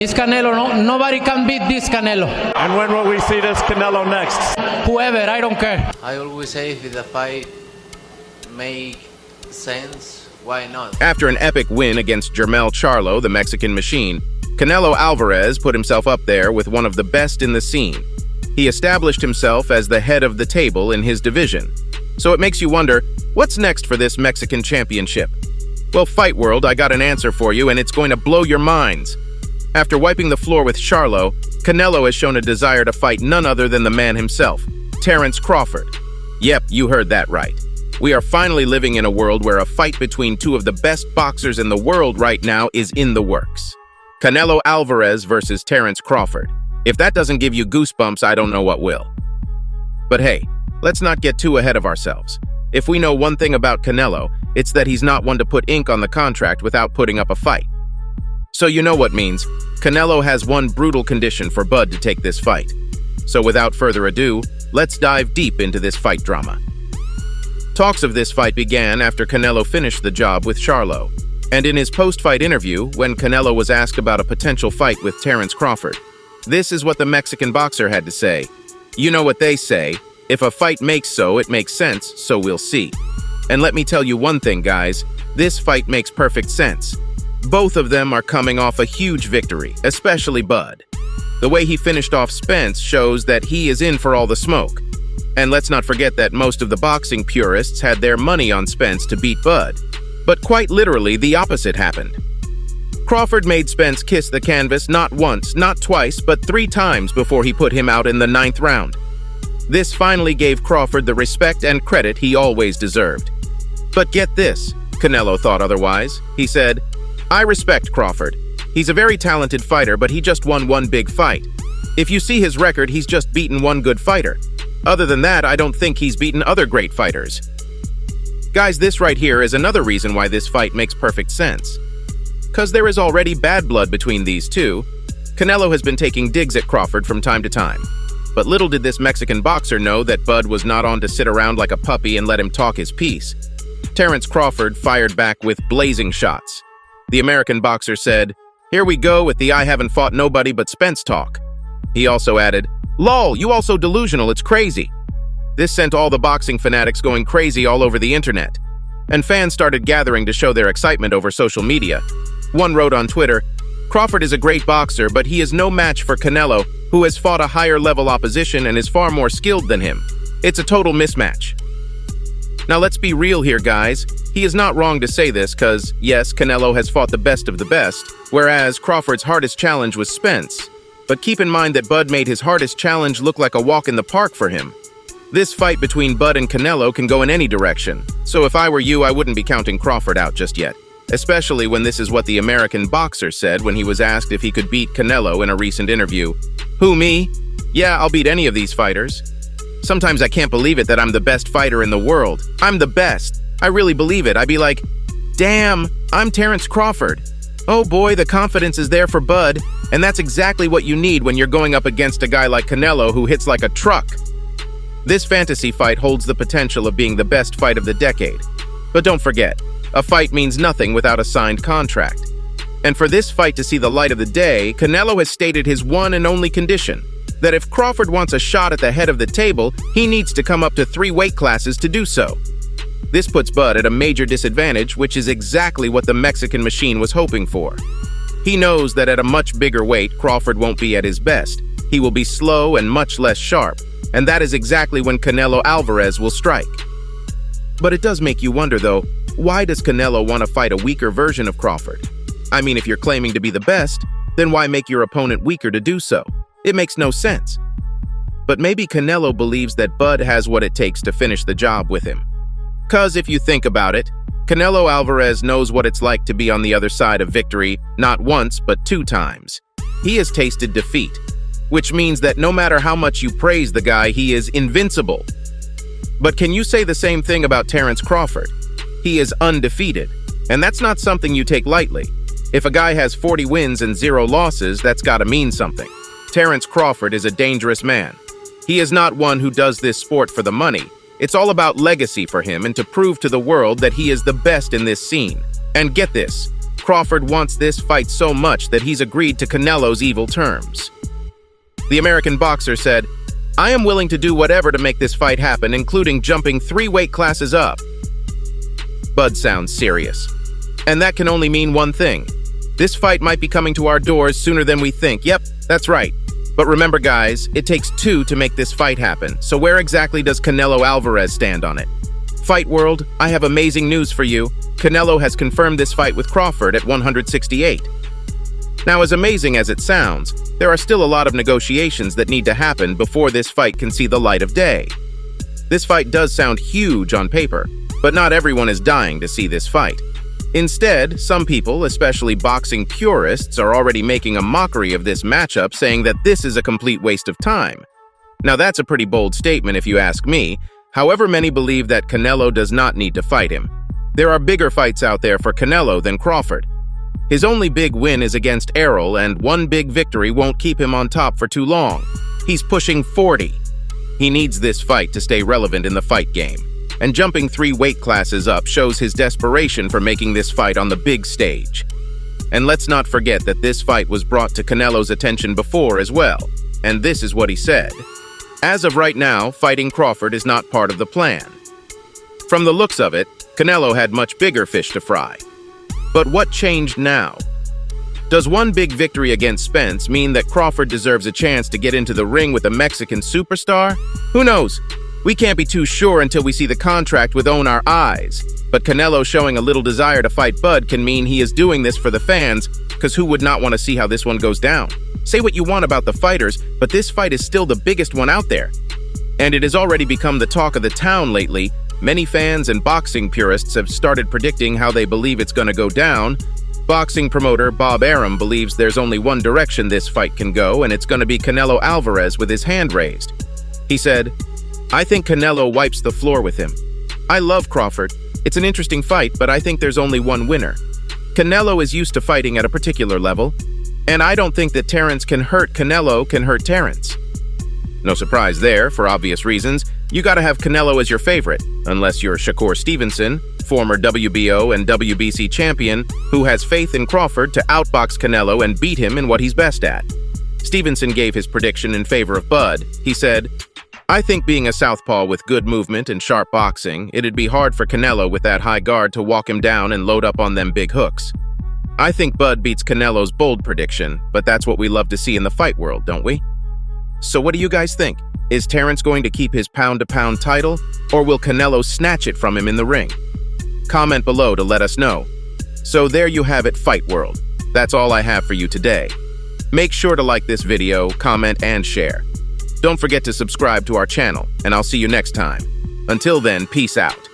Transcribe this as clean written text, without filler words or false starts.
This Canelo, nobody can beat this Canelo. And when will we see this Canelo next? Whoever, I don't care. I always say if the fight make sense, why not? After an epic win against Jermell Charlo, the Mexican Machine, Canelo Alvarez put himself up there with one of the best in the scene. He established himself as the head of the table in his division. So it makes you wonder, what's next for this Mexican championship? Well, Fight World, I got an answer for you, and it's going to blow your minds. After wiping the floor with Charlo, Canelo has shown a desire to fight none other than the man himself, Terence Crawford. Yep, you heard that right. We are finally living in a world where a fight between two of the best boxers in the world right now is in the works. Canelo Alvarez versus Terence Crawford. If that doesn't give you goosebumps, I don't know what will. But hey, let's not get too ahead of ourselves. If we know one thing about Canelo, it's that he's not one to put ink on the contract without putting up a fight. So you know what means. Canelo has one brutal condition for Bud to take this fight. So without further ado, let's dive deep into this fight drama. Talks of this fight began after Canelo finished the job with Charlo. And in his post-fight interview, when Canelo was asked about a potential fight with Terence Crawford, this is what the Mexican boxer had to say. You know what they say, if a fight makes so, it makes sense, so we'll see. And let me tell you one thing, guys, this fight makes perfect sense. Both of them are coming off a huge victory, especially Bud. The way he finished off Spence shows that he is in for all the smoke. And let's not forget that most of the boxing purists had their money on Spence to beat Bud. But quite literally, the opposite happened. Crawford made Spence kiss the canvas not once, not twice, but 3 times before he put him out in the 9th round. This finally gave Crawford the respect and credit he always deserved. But get this, Canelo thought otherwise. He said, I respect Crawford. He's a very talented fighter, but he just won one big fight. If you see his record, he's just beaten one good fighter. Other than that, I don't think he's beaten other great fighters. Guys, this right here is another reason why this fight makes perfect sense. 'Cause there is already bad blood between these two. Canelo has been taking digs at Crawford from time to time. But little did this Mexican boxer know that Bud was not on to sit around like a puppy and let him talk his piece. Terence Crawford fired back with blazing shots. The American boxer said, "Here we go with the I haven't fought nobody but Spence talk." He also added, "Lol, you also delusional, it's crazy." This sent all the boxing fanatics going crazy all over the internet. And fans started gathering to show their excitement over social media. One wrote on Twitter, "Crawford is a great boxer, but he is no match for Canelo, who has fought a higher level opposition and is far more skilled than him. It's a total mismatch." Now let's be real here, guys. He is not wrong to say this because, yes, Canelo has fought the best of the best, whereas Crawford's hardest challenge was Spence. But keep in mind that Bud made his hardest challenge look like a walk in the park for him. This fight between Bud and Canelo can go in any direction, so if I were you, I wouldn't be counting Crawford out just yet. Especially when this is what the American boxer said when he was asked if he could beat Canelo in a recent interview. Who, me? Yeah, I'll beat any of these fighters. Sometimes I can't believe it that I'm the best fighter in the world. I'm the best. I really believe it. I'd be like, damn, I'm Terence Crawford. Oh boy, the confidence is there for Bud, and that's exactly what you need when you're going up against a guy like Canelo who hits like a truck. This fantasy fight holds the potential of being the best fight of the decade. But don't forget, a fight means nothing without a signed contract. And for this fight to see the light of the day, Canelo has stated his one and only condition, that if Crawford wants a shot at the head of the table, he needs to come up to 3 weight classes to do so. This puts Bud at a major disadvantage, which is exactly what the Mexican Machine was hoping for. He knows that at a much bigger weight, Crawford won't be at his best. He will be slow and much less sharp, and that is exactly when Canelo Alvarez will strike. But it does make you wonder, though, why does Canelo want to fight a weaker version of Crawford? I mean, if you're claiming to be the best, then why make your opponent weaker to do so? It makes no sense. But maybe Canelo believes that Bud has what it takes to finish the job with him. 'Cause if you think about it, Canelo Alvarez knows what it's like to be on the other side of victory, not once, but 2 times. He has tasted defeat, which means that no matter how much you praise the guy, he is invincible. But can you say the same thing about Terence Crawford? He is undefeated, and that's not something you take lightly. If a guy has 40 wins and 0 losses, that's gotta mean something. Terence Crawford is a dangerous man. He is not one who does this sport for the money. It's all about legacy for him and to prove to the world that he is the best in this scene. And get this, Crawford wants this fight so much that he's agreed to Canelo's evil terms. The American boxer said, "I am willing to do whatever to make this fight happen, including jumping 3 weight classes up." Bud sounds serious. And that can only mean one thing. This fight might be coming to our doors sooner than we think. Yep, that's right. But remember, guys, it takes 2 to make this fight happen. So where exactly does Canelo Alvarez stand on it? Fight World, I have amazing news for you. Canelo has confirmed this fight with Crawford at 168. Now, as amazing as it sounds, there are still a lot of negotiations that need to happen before this fight can see the light of day. This fight does sound huge on paper, but not everyone is dying to see this fight. Instead, some people, especially boxing purists, are already making a mockery of this matchup, saying that this is a complete waste of time. Now, that's a pretty bold statement if you ask me. However, many believe that Canelo does not need to fight him. There are bigger fights out there for Canelo than Crawford. His only big win is against Errol, and one big victory won't keep him on top for too long. He's pushing 40. He needs this fight to stay relevant in the fight game. And jumping 3 weight classes up shows his desperation for making this fight on the big stage. And let's not forget that this fight was brought to Canelo's attention before as well. And this is what he said. As of right now, fighting Crawford is not part of the plan. From the looks of it, Canelo had much bigger fish to fry. But what changed now? Does one big victory against Spence mean that Crawford deserves a chance to get into the ring with a Mexican superstar? Who knows? We can't be too sure until we see the contract with own our eyes. But Canelo showing a little desire to fight Bud can mean he is doing this for the fans, because who would not want to see how this one goes down? Say what you want about the fighters, but this fight is still the biggest one out there. And it has already become the talk of the town lately. Many fans and boxing purists have started predicting how they believe it's going to go down. Boxing promoter Bob Arum believes there's only one direction this fight can go, and it's going to be Canelo Alvarez with his hand raised. He said, "I think Canelo wipes the floor with him. I love Crawford. It's an interesting fight, but I think there's only one winner. Canelo is used to fighting at a particular level, and I don't think that Terence can hurt Terence." No surprise there, for obvious reasons. You gotta have Canelo as your favorite, unless you're Shakur Stevenson, former WBO and WBC champion, who has faith in Crawford to outbox Canelo and beat him in what he's best at. Stevenson gave his prediction in favor of Bud. He said, "I think being a southpaw with good movement and sharp boxing, it'd be hard for Canelo with that high guard to walk him down and load up on them big hooks. I think Bud beats Canelo's bold prediction, but that's what we love to see in the fight world, don't we?" So what do you guys think? Is Terence going to keep his pound-to-pound title, or will Canelo snatch it from him in the ring? Comment below to let us know. So there you have it, Fight World. That's all I have for you today. Make sure to like this video, comment, and share. Don't forget to subscribe to our channel, and I'll see you next time. Until then, peace out.